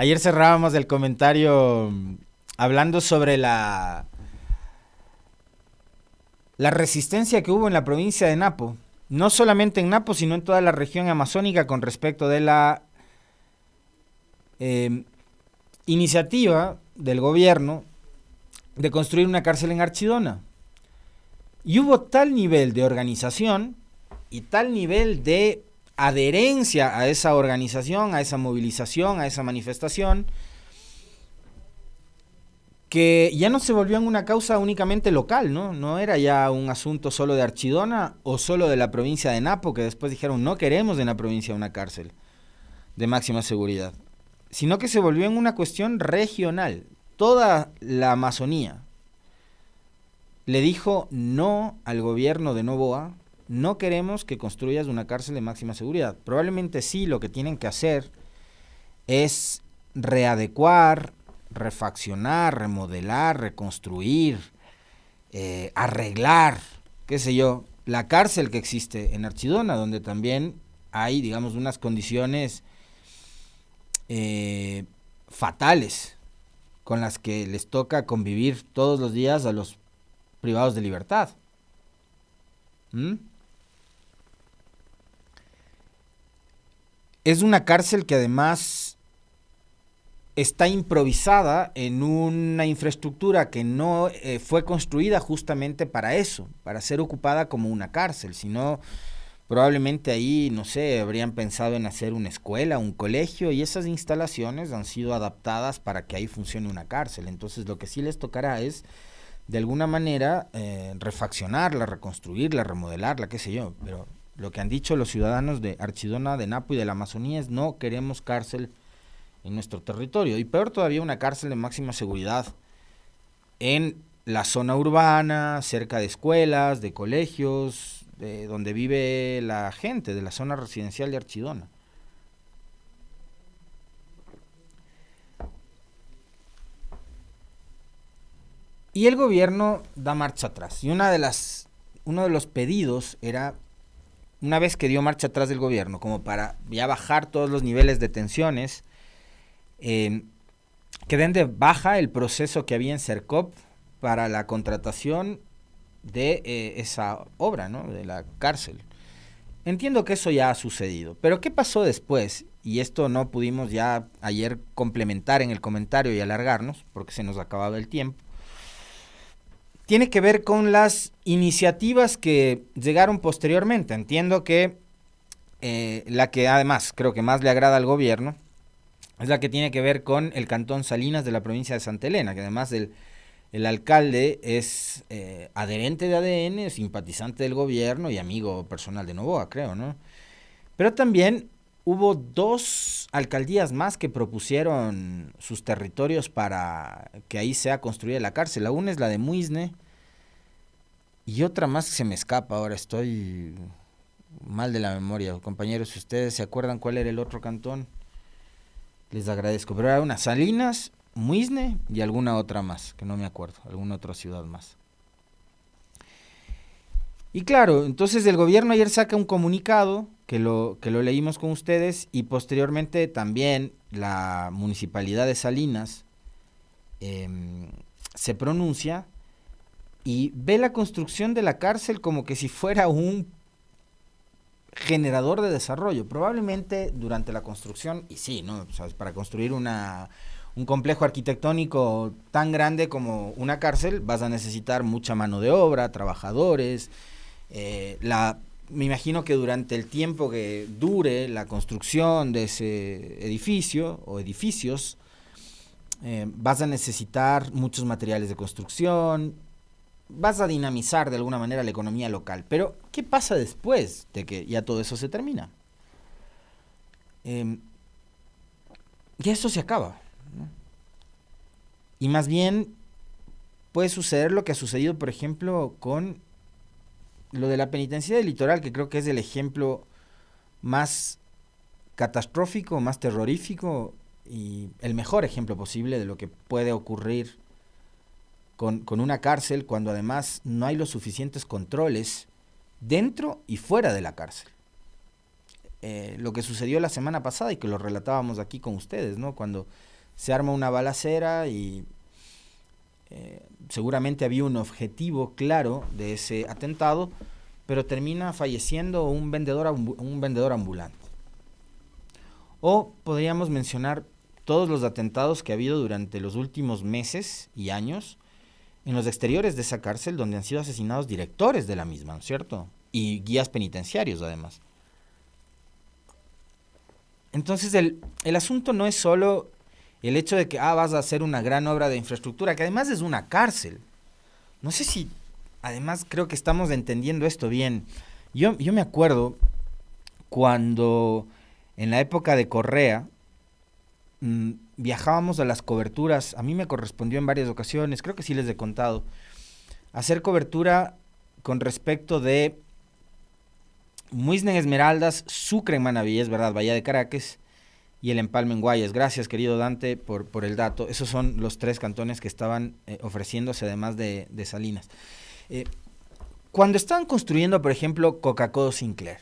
Ayer cerrábamos el comentario hablando sobre la resistencia que hubo en la provincia de Napo. No solamente en Napo, sino en toda la región amazónica con respecto de la eh, iniciativa del gobierno de construir una cárcel en Archidona. Y hubo tal nivel de organización y tal nivel de adherencia a esa organización, a esa movilización, a esa manifestación, que ya no se volvió en una causa únicamente local, ¿no? No era ya un asunto solo de Archidona o solo de la provincia de Napo, que después dijeron no queremos en la provincia una cárcel de máxima seguridad, sino que se volvió en una cuestión regional. Toda la Amazonía le dijo no al gobierno de Noboa, no queremos que construyas una cárcel de máxima seguridad. Probablemente sí, lo que tienen que hacer es readecuar, refaccionar, remodelar, reconstruir, arreglar, qué sé yo, la cárcel que existe en Archidona, donde también hay, digamos, unas condiciones fatales con las que les toca convivir todos los días a los privados de libertad. ¿Mm? Es una cárcel que además está improvisada en una infraestructura que no fue construida justamente para eso, para ser ocupada como una cárcel, sino probablemente ahí, no sé, habrían pensado en hacer una escuela, un colegio, y esas instalaciones han sido adaptadas para que ahí funcione una cárcel. Entonces lo que sí les tocará es, de alguna manera, refaccionarla, reconstruirla, remodelarla, qué sé yo, pero lo que han dicho los ciudadanos de Archidona, de Napo y de la Amazonía es no queremos cárcel en nuestro territorio, y peor todavía una cárcel de máxima seguridad en la zona urbana, cerca de escuelas, de colegios, de donde vive la gente, de la zona residencial de Archidona. Y el gobierno da marcha atrás. Y uno de los pedidos era, una vez que dio marcha atrás del gobierno, como para ya bajar todos los niveles de tensiones, eh, que den de baja el proceso que había en CERCOP para la contratación de esa obra, ¿no? De la cárcel. Entiendo que eso ya ha sucedido, pero ¿qué pasó después? Y esto no pudimos ya ayer complementar en el comentario y alargarnos, porque se nos acababa el tiempo. Tiene que ver con las iniciativas que llegaron posteriormente. Entiendo que la que además creo que más le agrada al gobierno es la que tiene que ver con el cantón Salinas de la provincia de Santa Elena, que además el alcalde es adherente de ADN, simpatizante del gobierno y amigo personal de Noboa, creo, ¿no? Pero también hubo dos alcaldías más que propusieron sus territorios para que ahí sea construida la cárcel. La una es la de Muisne y otra más que se me escapa ahora, estoy mal de la memoria. Compañeros, si ustedes se acuerdan cuál era el otro cantón, les agradezco. Pero era una Salinas, Muisne y alguna otra más, que no me acuerdo, alguna otra ciudad más. Y claro, entonces el gobierno ayer saca un comunicado que lo leímos con ustedes y posteriormente también la municipalidad de Salinas eh, se pronuncia y ve la construcción de la cárcel como que si fuera un generador de desarrollo. Probablemente durante la construcción, y sí, ¿no? O sea, para construir un complejo arquitectónico tan grande como una cárcel vas a necesitar mucha mano de obra, trabajadores, me imagino que durante el tiempo que dure la construcción de ese edificio o edificios, vas a necesitar muchos materiales de construcción, vas a dinamizar de alguna manera la economía local. Pero, ¿qué pasa después de que ya todo eso se termina? Eh, ya eso se acaba, ¿no? Y más bien puede suceder lo que ha sucedido, por ejemplo, con lo de la penitencia del litoral, que creo que es el ejemplo más catastrófico, más terrorífico y el mejor ejemplo posible de lo que puede ocurrir con una cárcel cuando además no hay los suficientes controles dentro y fuera de la cárcel. lo que sucedió la semana pasada y que lo relatábamos aquí con ustedes, ¿no? Cuando se arma una balacera y seguramente había un objetivo claro de ese atentado, pero termina falleciendo un vendedor ambulante. O podríamos mencionar todos los atentados que ha habido durante los últimos meses y años en los exteriores de esa cárcel, donde han sido asesinados directores de la misma, ¿no es cierto? Y guías penitenciarios, además. Entonces, el asunto no es solo el hecho de que vas a hacer una gran obra de infraestructura, que además es una cárcel. No sé si, además, creo que estamos entendiendo esto bien. Yo me acuerdo cuando, en la época de Correa, viajábamos a las coberturas. A mí me correspondió en varias ocasiones, creo que sí les he contado, hacer cobertura con respecto de Muisne en Esmeraldas, Sucre en Manabí, es verdad, Bahía de Caracas, y el Empalme en Guayas. Gracias, querido Dante, por el dato. Esos son los 3 cantones que estaban ofreciéndose, además de Salinas. Cuando estaban construyendo, por ejemplo, Coca-Cola Sinclair,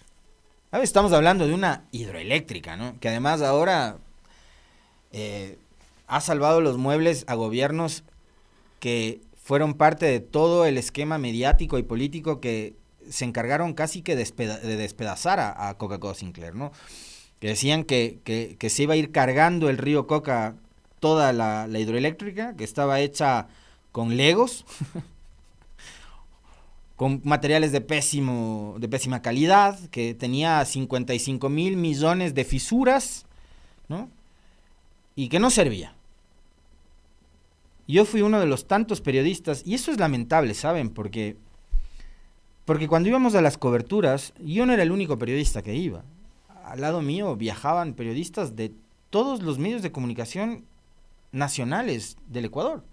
estamos hablando de una hidroeléctrica, ¿no? Que además ahora ha salvado los muebles a gobiernos que fueron parte de todo el esquema mediático y político que se encargaron casi que de despedazar a Coca-Cola Sinclair, ¿no? Que decían que se iba a ir cargando el río Coca toda la hidroeléctrica, que estaba hecha con legos, con materiales de pésima calidad, que tenía 55,000 millones de fisuras, ¿no? Y que no servía. Yo fui uno de los tantos periodistas, y eso es lamentable, ¿saben? Porque cuando íbamos a las coberturas, yo no era el único periodista que iba. Al lado mío viajaban periodistas de todos los medios de comunicación nacionales del Ecuador.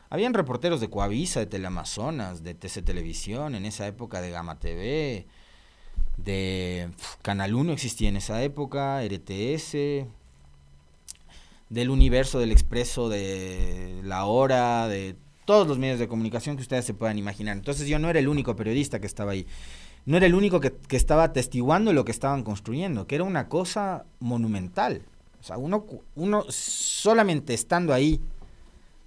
Habían reporteros de Coavisa, de Teleamazonas, de TC Televisión, en esa época de Gama TV, de Canal 1 existía en esa época, RTS, del Universo, del Expreso, de La Hora, de todos los medios de comunicación que ustedes se puedan imaginar. Entonces yo no era el único periodista que estaba ahí. No era el único que estaba atestiguando lo que estaban construyendo, que era una cosa monumental. O sea, uno solamente estando ahí,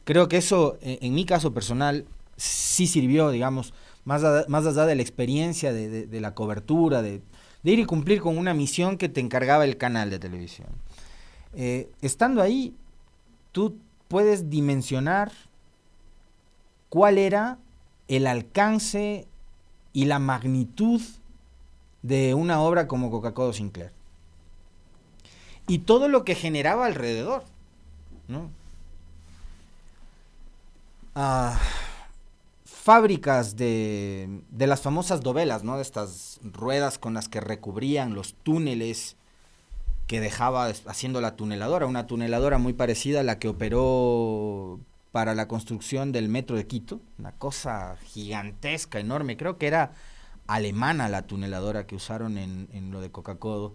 creo que eso, en mi caso personal, sí sirvió, digamos, más allá de la experiencia de la cobertura, de ir y cumplir con una misión que te encargaba el canal de televisión. Estando ahí, tú puedes dimensionar cuál era el alcance y la magnitud de una obra como Coca-Cola Sinclair. Y todo lo que generaba alrededor, ¿no? Fábricas de las famosas dovelas, ¿no? De estas ruedas con las que recubrían los túneles que dejaba haciendo la tuneladora. Una tuneladora muy parecida a la que operó para la construcción del metro de Quito, una cosa gigantesca, enorme. Creo que era alemana la tuneladora que usaron en lo de Coca-Cola.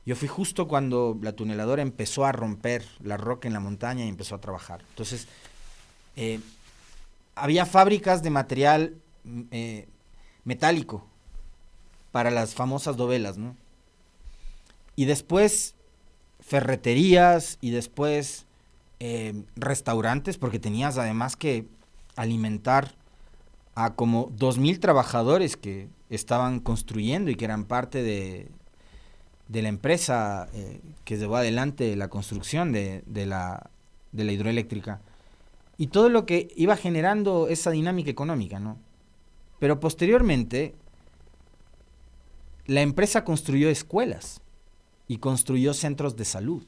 Yo fui justo cuando la tuneladora empezó a romper la roca en la montaña y empezó a trabajar. Entonces, había fábricas de material metálico para las famosas dovelas, ¿no? Y después ferreterías y después restaurantes, porque tenías además que alimentar a como 2,000 trabajadores que estaban construyendo y que eran parte de la empresa que llevó adelante la construcción de la hidroeléctrica. Y todo lo que iba generando esa dinámica económica, ¿no? Pero posteriormente, la empresa construyó escuelas y construyó centros de salud.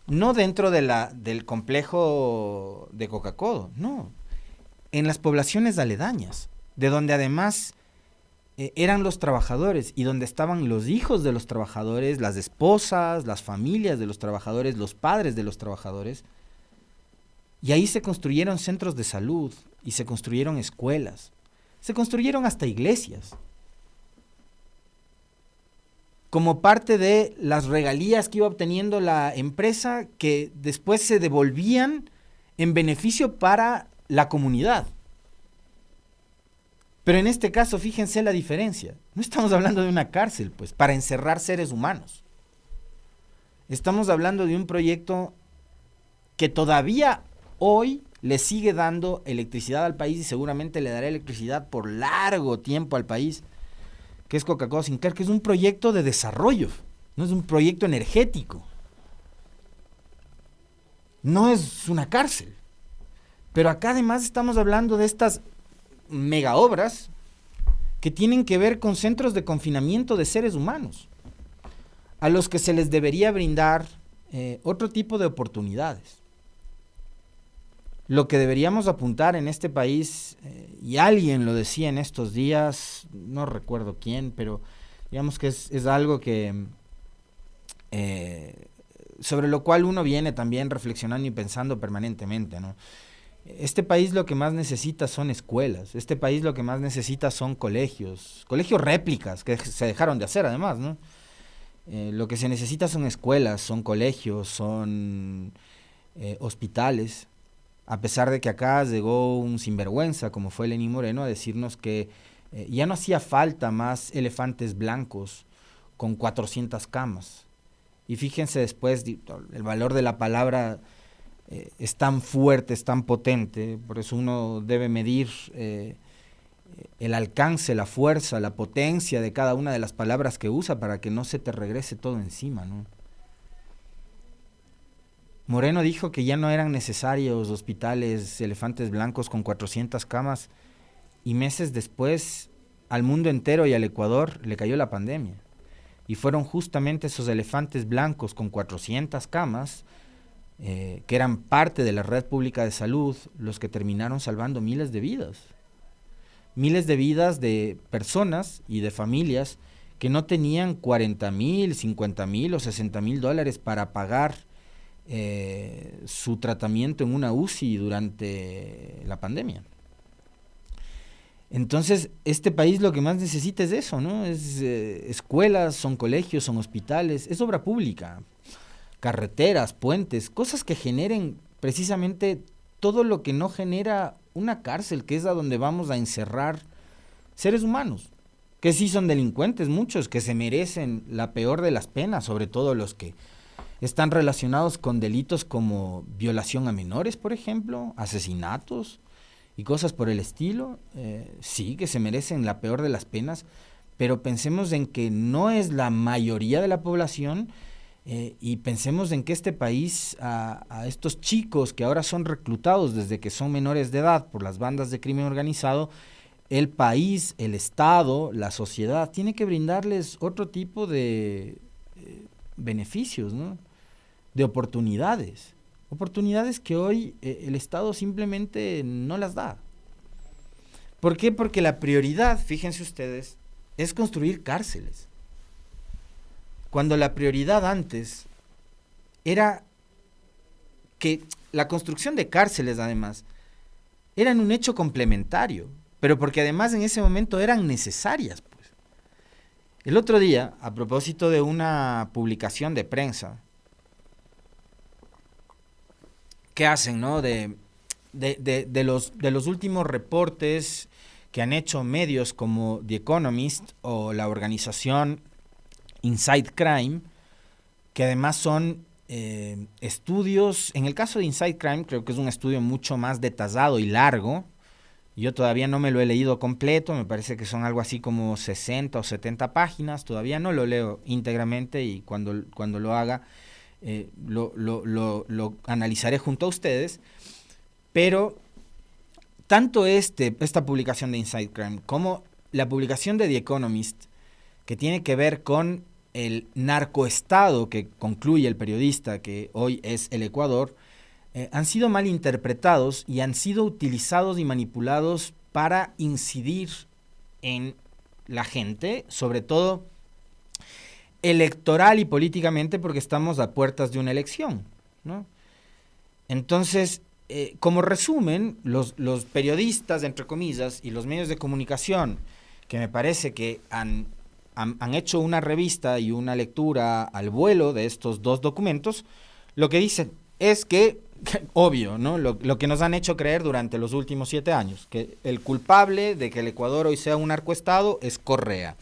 No dentro del complejo de Coca-Cola, no. En las poblaciones aledañas, de donde además eran los trabajadores y donde estaban los hijos de los trabajadores, las esposas, las familias de los trabajadores, los padres de los trabajadores. Y ahí se construyeron centros de salud y se construyeron escuelas. Se construyeron hasta iglesias. Como parte de las regalías que iba obteniendo la empresa, que después se devolvían en beneficio para la comunidad. Pero en este caso, fíjense la diferencia. No estamos hablando de una cárcel, pues, para encerrar seres humanos. Estamos hablando de un proyecto que todavía hoy le sigue dando electricidad al país y seguramente le dará electricidad por largo tiempo al país, que es Coca-Cola Sinclair, que es un proyecto de desarrollo, no es un proyecto energético. No es una cárcel. Pero acá además estamos hablando de estas mega obras que tienen que ver con centros de confinamiento de seres humanos, a los que se les debería brindar otro tipo de oportunidades. Lo que deberíamos apuntar en este país, y alguien lo decía en estos días, no recuerdo quién, pero digamos que es algo que sobre lo cual uno viene también reflexionando y pensando permanentemente, ¿no? Este país lo que más necesita son escuelas, este país lo que más necesita son colegios réplicas, que se dejaron de hacer además, ¿no? Lo que se necesita son escuelas, son colegios, son hospitales, a pesar de que acá llegó un sinvergüenza como fue Lenín Moreno a decirnos que ya no hacía falta más elefantes blancos con 400 camas. Y fíjense después, el valor de la palabra es tan fuerte, es tan potente, por eso uno debe medir el alcance, la fuerza, la potencia de cada una de las palabras que usa para que no se te regrese todo encima, ¿no? Moreno dijo que ya no eran necesarios hospitales, elefantes blancos con 400 camas, y meses después al mundo entero y al Ecuador le cayó la pandemia. Y fueron justamente esos elefantes blancos con 400 camas, que eran parte de la red pública de salud, los que terminaron salvando miles de vidas. Miles de vidas de personas y de familias que no tenían 40,000, 50,000 o 60,000 dólares para pagar su tratamiento en una UCI durante la pandemia. Entonces, este país lo que más necesita es eso, ¿no? Es escuelas, son colegios, son hospitales, es obra pública, carreteras, puentes, cosas que generen precisamente todo lo que no genera una cárcel, que es a donde vamos a encerrar seres humanos, que sí son delincuentes, muchos, que se merecen la peor de las penas, sobre todo los que están relacionados con delitos como violación a menores, por ejemplo, asesinatos y cosas por el estilo, sí que se merecen la peor de las penas, pero pensemos en que no es la mayoría de la población, y pensemos en que este país, a estos chicos que ahora son reclutados desde que son menores de edad por las bandas de crimen organizado, el país, el Estado, la sociedad, tiene que brindarles otro tipo de beneficios, ¿no? De oportunidades que hoy el Estado simplemente no las da. ¿Por qué? Porque la prioridad, fíjense ustedes, es construir cárceles. Cuando la prioridad antes era que la construcción de cárceles, además, eran un hecho complementario, pero porque además en ese momento eran necesarias, pues. El otro día, a propósito de una publicación de prensa, ¿qué hacen, no? De los últimos reportes que han hecho medios como The Economist o la organización Inside Crime, que además son estudios, en el caso de Inside Crime creo que es un estudio mucho más detallado y largo. Yo todavía no me lo he leído completo, me parece que son algo así como 60 o 70 páginas, todavía no lo leo íntegramente y cuando lo haga lo analizaré junto a ustedes, pero tanto esta publicación de Inside Crime como la publicación de The Economist, que tiene que ver con el narcoestado que concluye el periodista, que hoy es el Ecuador, han sido mal interpretados y han sido utilizados y manipulados para incidir en la gente, sobre todo electoral y políticamente, porque estamos a puertas de una elección, ¿no? Entonces, como resumen, los periodistas, entre comillas, y los medios de comunicación, que me parece que han hecho una revista y una lectura al vuelo de estos dos documentos, lo que dicen es que obvio, ¿no? Lo que nos han hecho creer durante los últimos 7 años, que el culpable de que el Ecuador hoy sea un narcoestado es Correa,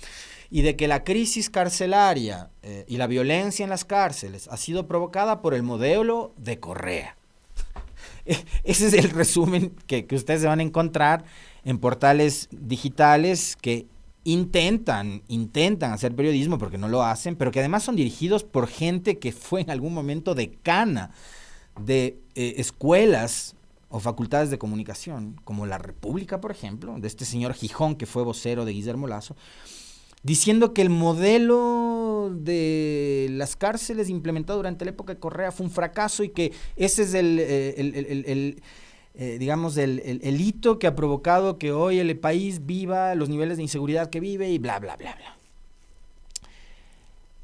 y de que la crisis carcelaria y la violencia en las cárceles ha sido provocada por el modelo de Correa. Ese es el resumen que ustedes se van a encontrar en portales digitales que intentan hacer periodismo, porque no lo hacen, pero que además son dirigidos por gente que fue en algún momento decana de escuelas o facultades de comunicación, como La República, por ejemplo, de este señor Gijón, que fue vocero de Guillermo Lasso, diciendo que el modelo de las cárceles implementado durante la época de Correa fue un fracaso y que ese es el hito que ha provocado que hoy el país viva los niveles de inseguridad que vive y bla, bla, bla, bla.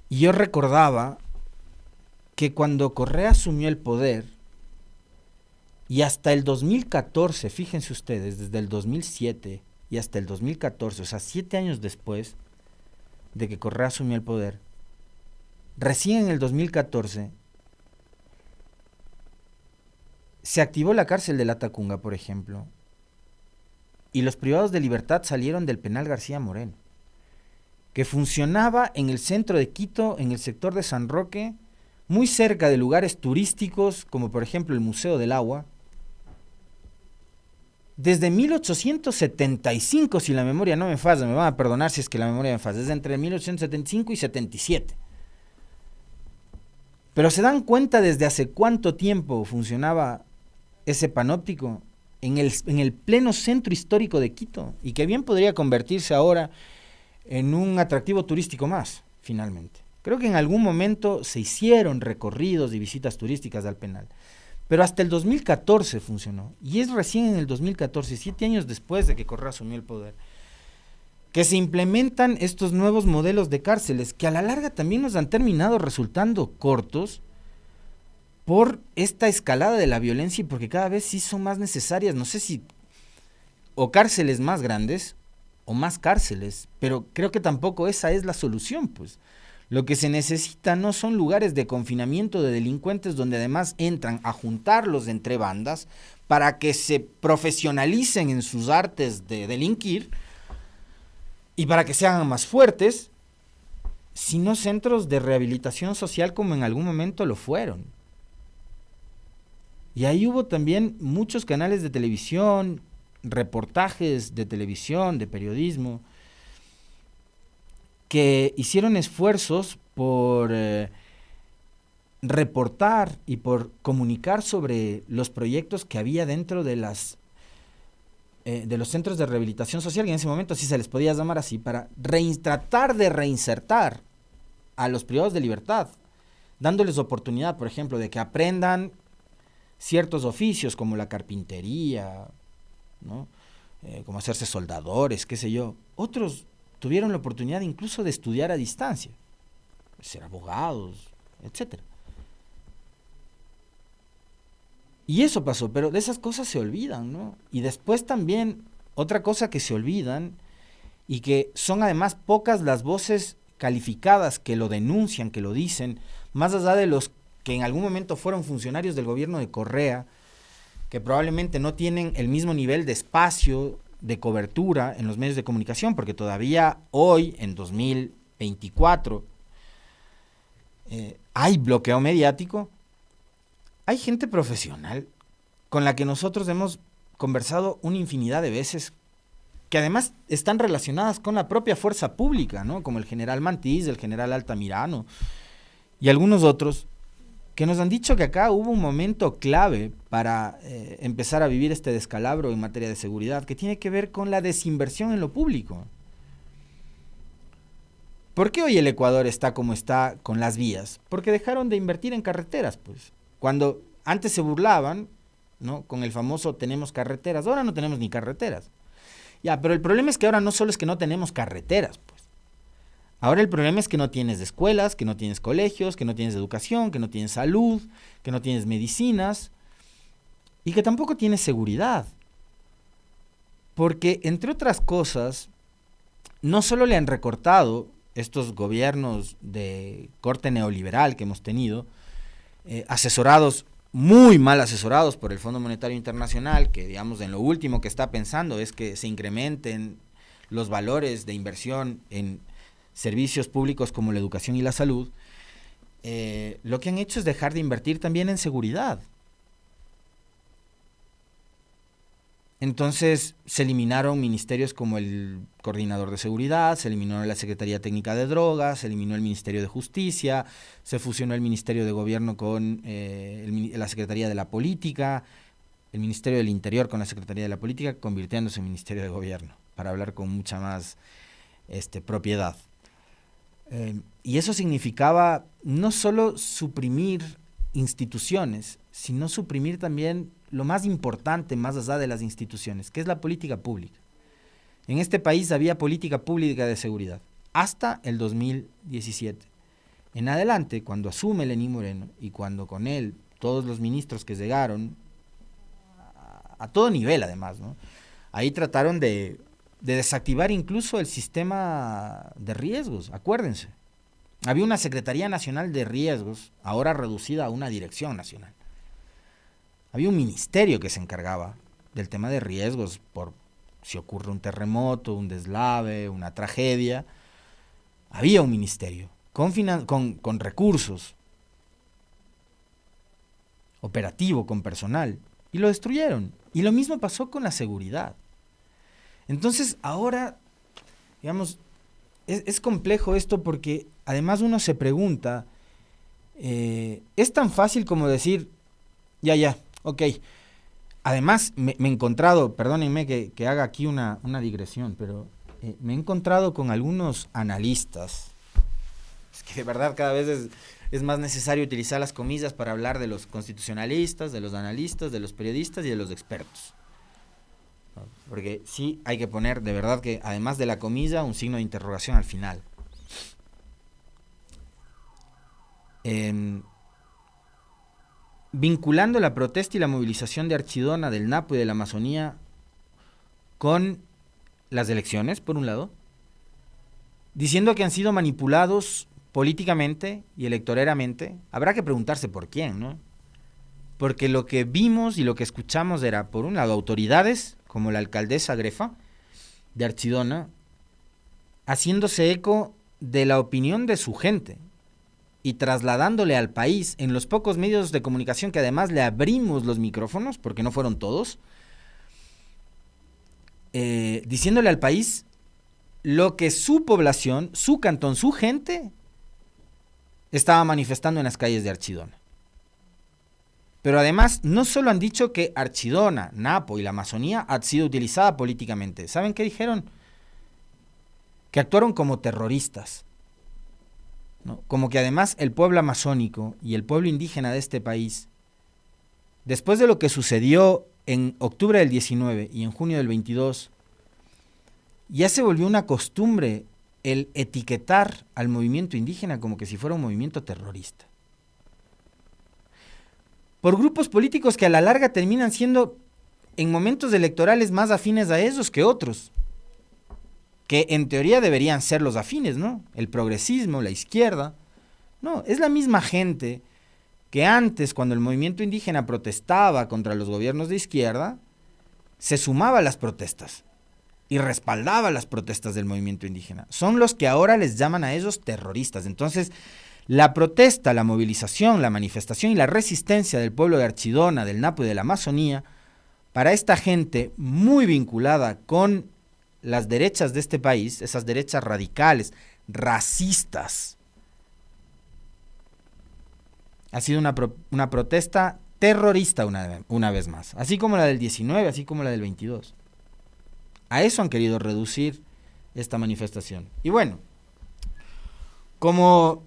Y yo recordaba que cuando Correa asumió el poder, y hasta el 2014, fíjense ustedes, desde el 2007 y hasta el 2014, o sea, 7 años después de que Correa asumió el poder, recién en el 2014 se activó la cárcel de La Tacunga, por ejemplo, y los privados de libertad salieron del penal García Moreno, que funcionaba en el centro de Quito, en el sector de San Roque, muy cerca de lugares turísticos, como por ejemplo el Museo del Agua, desde 1875, si la memoria no me falla, me van a perdonar si es que la memoria me falla, desde entre 1875 y 77. Pero se dan cuenta desde hace cuánto tiempo funcionaba ese panóptico en el pleno centro histórico de Quito, y que bien podría convertirse ahora en un atractivo turístico más, finalmente. Creo que en algún momento se hicieron recorridos y visitas turísticas al penal, pero hasta el 2014 funcionó, y es recién en el 2014, 7 años después de que Correa asumió el poder, que se implementan estos nuevos modelos de cárceles, que a la larga también nos han terminado resultando cortos por esta escalada de la violencia y porque cada vez sí son más necesarias, no sé si o cárceles más grandes o más cárceles, pero creo que tampoco esa es la solución, pues. Lo que se necesita no son lugares de confinamiento de delincuentes donde además entran a juntarlos entre bandas para que se profesionalicen en sus artes de delinquir y para que se hagan más fuertes, sino centros de rehabilitación social como en algún momento lo fueron. Y ahí hubo también muchos canales de televisión, reportajes de televisión, de periodismo, que hicieron esfuerzos por reportar y por comunicar sobre los proyectos que había dentro de los centros de rehabilitación social, y en ese momento sí se les podía llamar así, para tratar de reinsertar a los privados de libertad, dándoles oportunidad, por ejemplo, de que aprendan ciertos oficios como la carpintería, ¿no? Como hacerse soldadores, qué sé yo. Otros tuvieron la oportunidad incluso de estudiar a distancia, ser abogados, etcétera. Y eso pasó, pero de esas cosas se olvidan, ¿no? Y después también, otra cosa que se olvidan, y que son además pocas las voces calificadas que lo denuncian, que lo dicen, más allá de los que en algún momento fueron funcionarios del gobierno de Correa, que probablemente no tienen el mismo nivel de espacio, de cobertura en los medios de comunicación, porque todavía hoy, en 2024, hay bloqueo mediático. Hay gente profesional con la que nosotros hemos conversado una infinidad de veces, que además están relacionadas con la propia fuerza pública, ¿no? Como el general Mantís, el general Altamirano y algunos otros, que nos han dicho que acá hubo un momento clave para empezar a vivir este descalabro en materia de seguridad, que tiene que ver con la desinversión en lo público. ¿Por qué hoy el Ecuador está como está con las vías? Porque dejaron de invertir en carreteras, pues. Cuando antes se burlaban, ¿no?, con el famoso tenemos carreteras, ahora no tenemos ni carreteras. Ya, pero el problema es que ahora no solo es que no tenemos carreteras, pues. Ahora el problema es que no tienes escuelas, que no tienes colegios, que no tienes educación, que no tienes salud, que no tienes medicinas y que tampoco tienes seguridad. Porque, entre otras cosas, no solo le han recortado estos gobiernos de corte neoliberal que hemos tenido, asesorados muy mal asesorados por el Fondo Monetario Internacional, que digamos en lo último que está pensando es que se incrementen los valores de inversión en servicios públicos como la educación y la salud, lo que han hecho es dejar de invertir también en seguridad. Entonces se eliminaron ministerios como el Coordinador de Seguridad, se eliminó la Secretaría Técnica de Drogas, se eliminó el Ministerio de Justicia, se fusionó el Ministerio de Gobierno con la Secretaría de la Política, el Ministerio del Interior con la Secretaría de la Política, convirtiéndose en Ministerio de Gobierno, para hablar con mucha más propiedad. Y eso significaba no solo suprimir instituciones, sino suprimir también lo más importante más allá de las instituciones, que es la política pública. En este país había política pública de seguridad, hasta el 2017. En adelante, cuando asume Lenín Moreno, y cuando con él todos los ministros que llegaron, a todo nivel además, ¿no? Ahí trataron de desactivar incluso el sistema de riesgos, acuérdense. Había una Secretaría Nacional de Riesgos, ahora reducida a una Dirección Nacional. Había un ministerio que se encargaba del tema de riesgos por si ocurre un terremoto, un deslave, una tragedia. Había un ministerio con recursos, operativo, con personal, y lo destruyeron. Y lo mismo pasó con la seguridad. Entonces ahora, digamos, es complejo esto porque además uno se pregunta, es tan fácil como decir, ya, ok. Además me he encontrado, perdónenme que haga aquí una digresión, pero me he encontrado con algunos analistas, es que de verdad cada vez es más necesario utilizar las comillas para hablar de los constitucionalistas, de los analistas, de los periodistas y de los expertos. Porque sí hay que poner, de verdad que además de la comilla, un signo de interrogación al final. Vinculando la protesta y la movilización de Archidona, del Napo y de la Amazonía con las elecciones, por un lado, diciendo que han sido manipulados políticamente y electoreramente. Habrá que preguntarse por quién, ¿no? Porque lo que vimos y lo que escuchamos era, por un lado, autoridades como la alcaldesa Grefa de Archidona, haciéndose eco de la opinión de su gente y trasladándole al país, en los pocos medios de comunicación que además le abrimos los micrófonos, porque no fueron todos, diciéndole al país lo que su población, su cantón, su gente estaba manifestando en las calles de Archidona. Pero además, no solo han dicho que Archidona, Napo y la Amazonía ha sido utilizada políticamente. ¿Saben qué dijeron? Que actuaron como terroristas, ¿no? Como que además el pueblo amazónico y el pueblo indígena de este país, después de lo que sucedió en octubre del 19 y en junio del 22, ya se volvió una costumbre el etiquetar al movimiento indígena como que si fuera un movimiento terrorista. Por grupos políticos que a la larga terminan siendo en momentos electorales más afines a ellos que otros, que en teoría deberían ser los afines, ¿no? El progresismo, la izquierda. No, es la misma gente que antes, cuando el movimiento indígena protestaba contra los gobiernos de izquierda, se sumaba a las protestas y respaldaba las protestas del movimiento indígena. Son los que ahora les llaman a ellos terroristas. Entonces, la protesta, la movilización, la manifestación y la resistencia del pueblo de Archidona, del Napo y de la Amazonía, para esta gente muy vinculada con las derechas de este país, esas derechas radicales, racistas, ha sido una protesta terrorista una vez más, así como la del 19, así como la del 22. A eso han querido reducir esta manifestación. Y bueno, como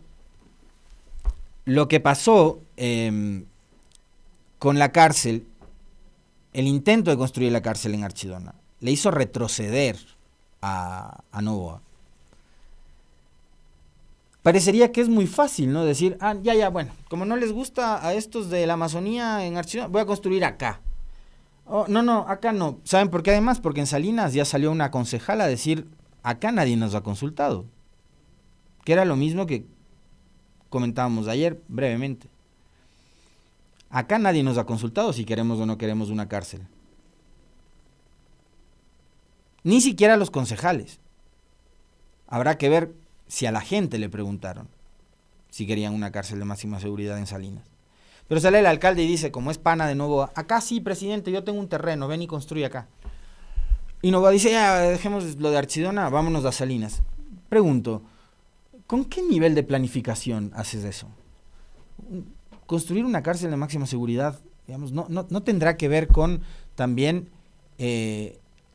lo que pasó con la cárcel, el intento de construir la cárcel en Archidona, le hizo retroceder a Noboa. Parecería que es muy fácil, ¿no? Decir, bueno, como no les gusta a estos de la Amazonía en Archidona, voy a construir acá. Oh, no, acá no. ¿Saben por qué además? Porque en Salinas ya salió una concejala a decir, acá nadie nos ha consultado. Que era lo mismo que comentábamos ayer brevemente. Acá nadie nos ha consultado si queremos o no queremos una cárcel. Ni siquiera los concejales. Habrá que ver si a la gente le preguntaron si querían una cárcel de máxima seguridad en Salinas. Pero sale el alcalde y dice, como es pana de Novoa, acá sí, presidente, yo tengo un terreno, ven y construye acá. Y Novoa dice, ya, dejemos lo de Archidona, vámonos a Salinas. Pregunto, ¿con qué nivel de planificación haces eso? Construir una cárcel de máxima seguridad, digamos, no tendrá que ver con también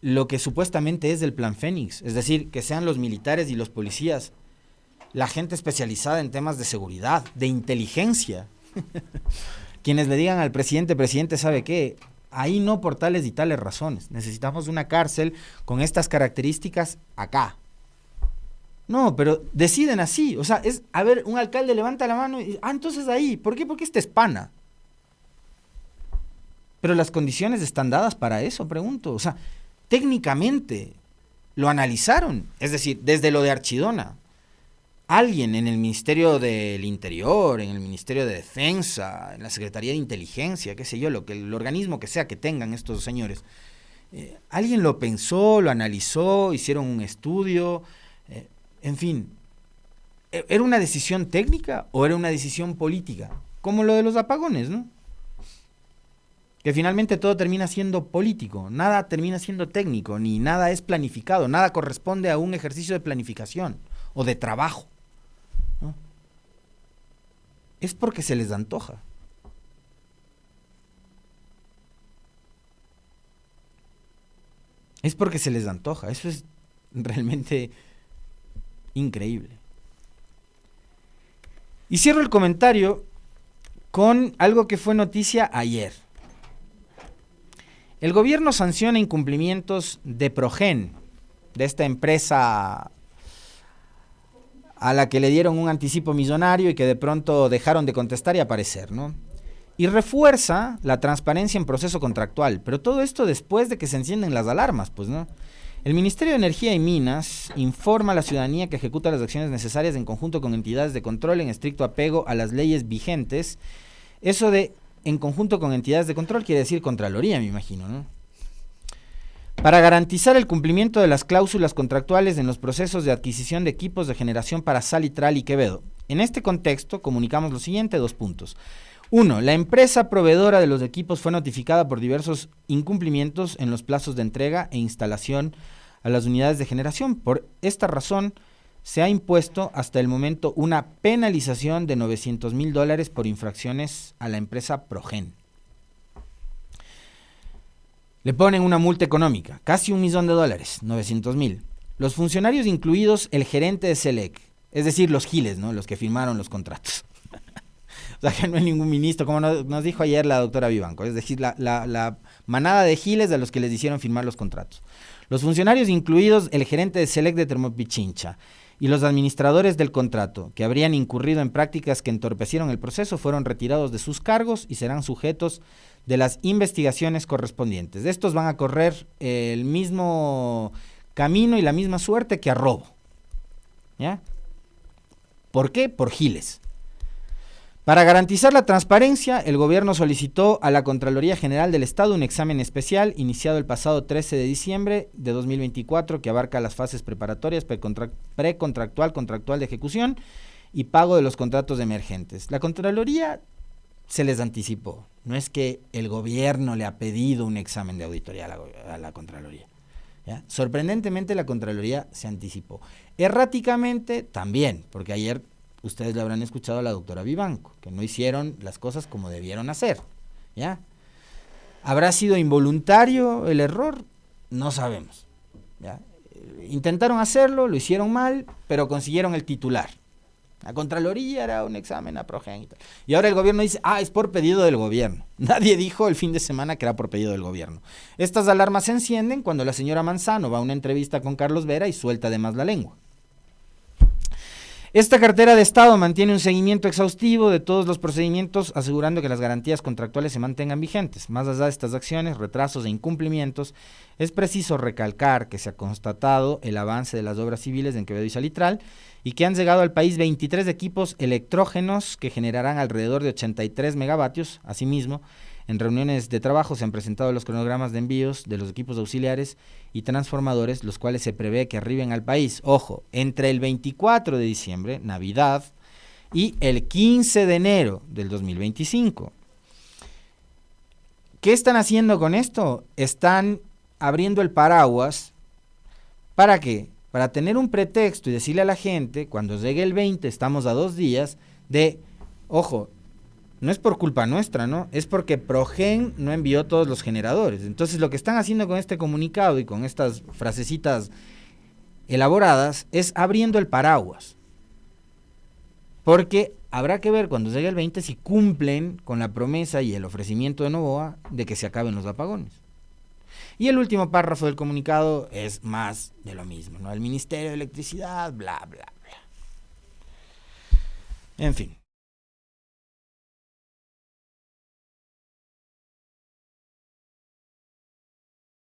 lo que supuestamente es del Plan Fénix, es decir, que sean los militares y los policías, la gente especializada en temas de seguridad, de inteligencia, quienes le digan al presidente, ¿sabe qué? Ahí no por tales y tales razones, necesitamos una cárcel con estas características acá. No, pero deciden así, o sea, es, a ver, un alcalde levanta la mano y, entonces ahí, ¿por qué? Porque este es pana. Pero las condiciones están dadas para eso, pregunto, o sea, técnicamente lo analizaron, es decir, desde lo de Archidona, alguien en el Ministerio del Interior, en el Ministerio de Defensa, en la Secretaría de Inteligencia, qué sé yo, el organismo que sea que tengan estos señores, alguien lo pensó, lo analizó, hicieron un estudio, en fin, ¿era una decisión técnica o era una decisión política? Como lo de los apagones, ¿no? Que finalmente todo termina siendo político, nada termina siendo técnico, ni nada es planificado, nada corresponde a un ejercicio de planificación o de trabajo, ¿no? Es porque se les antoja. Es porque se les antoja, eso es realmente increíble. Y cierro el comentario con algo que fue noticia ayer. El gobierno sanciona incumplimientos de Progen, de esta empresa a la que le dieron un anticipo millonario y que de pronto dejaron de contestar y aparecer, ¿no? Y refuerza la transparencia en proceso contractual, pero todo esto después de que se encienden las alarmas, pues, ¿no? El Ministerio de Energía y Minas informa a la ciudadanía que ejecuta las acciones necesarias en conjunto con entidades de control en estricto apego a las leyes vigentes. Eso de en conjunto con entidades de control quiere decir Contraloría, me imagino, ¿no? Para garantizar el cumplimiento de las cláusulas contractuales en los procesos de adquisición de equipos de generación para Salitral y Quevedo. En este contexto, comunicamos lo siguiente, 2 puntos. 1. La empresa proveedora de los equipos fue notificada por diversos incumplimientos en los plazos de entrega e instalación a las unidades de generación. Por esta razón, se ha impuesto hasta el momento una penalización de $900,000 por infracciones a la empresa Progen. Le ponen una multa económica, casi $1 millón, $900,000. Los funcionarios incluidos el gerente de Selec, es decir, los giles, ¿no? Los que firmaron los contratos. O sea, que no hay ningún ministro, como nos dijo ayer la doctora Vivanco, es decir, la manada de giles a los que les hicieron firmar los contratos. Los funcionarios incluidos el gerente de Selec de Termopichincha y los administradores del contrato, que habrían incurrido en prácticas que entorpecieron el proceso, fueron retirados de sus cargos y serán sujetos de las investigaciones correspondientes. Estos van a correr el mismo camino y la misma suerte que a robo. ¿Ya? ¿Por qué? Por giles. Para garantizar la transparencia, el gobierno solicitó a la Contraloría General del Estado un examen especial iniciado el pasado 13 de diciembre de 2024 que abarca las fases preparatorias, precontractual, contractual de ejecución y pago de los contratos emergentes. La Contraloría se les anticipó. No es que el gobierno le ha pedido un examen de auditoría a la Contraloría. ¿Ya? Sorprendentemente la Contraloría se anticipó. Erráticamente también, porque ayer ustedes le habrán escuchado a la doctora Vivanco, que no hicieron las cosas como debieron hacer, ¿ya? ¿Habrá sido involuntario el error? No sabemos, ¿ya? Intentaron hacerlo, lo hicieron mal, pero consiguieron el titular. La Contraloría era un examen a Progen y tal. Y ahora el gobierno dice, es por pedido del gobierno. Nadie dijo el fin de semana que era por pedido del gobierno. Estas alarmas se encienden cuando la señora Manzano va a una entrevista con Carlos Vera y suelta además la lengua. Esta cartera de Estado mantiene un seguimiento exhaustivo de todos los procedimientos, asegurando que las garantías contractuales se mantengan vigentes. Más allá de estas acciones, retrasos e incumplimientos, es preciso recalcar que se ha constatado el avance de las obras civiles en Quevedo y Salitral y que han llegado al país 23 equipos electrógenos que generarán alrededor de 83 megavatios. Asimismo, en reuniones de trabajo se han presentado los cronogramas de envíos de los equipos auxiliares y transformadores, los cuales se prevé que arriben al país, ojo, entre el 24 de diciembre, Navidad, y el 15 de enero del 2025. ¿Qué están haciendo con esto? Están abriendo el paraguas. ¿Para qué? Para tener un pretexto y decirle a la gente, cuando llegue el 20, estamos a 2 días, de, ojo, no es por culpa nuestra, ¿no? Es porque Progen no envió todos los generadores. Entonces lo que están haciendo con este comunicado y con estas frasecitas elaboradas es abriendo el paraguas. Porque habrá que ver cuando llegue el 20 si cumplen con la promesa y el ofrecimiento de Novoa de que se acaben los apagones. Y el último párrafo del comunicado es más de lo mismo, ¿no? El Ministerio de Electricidad, bla, bla, bla. En fin.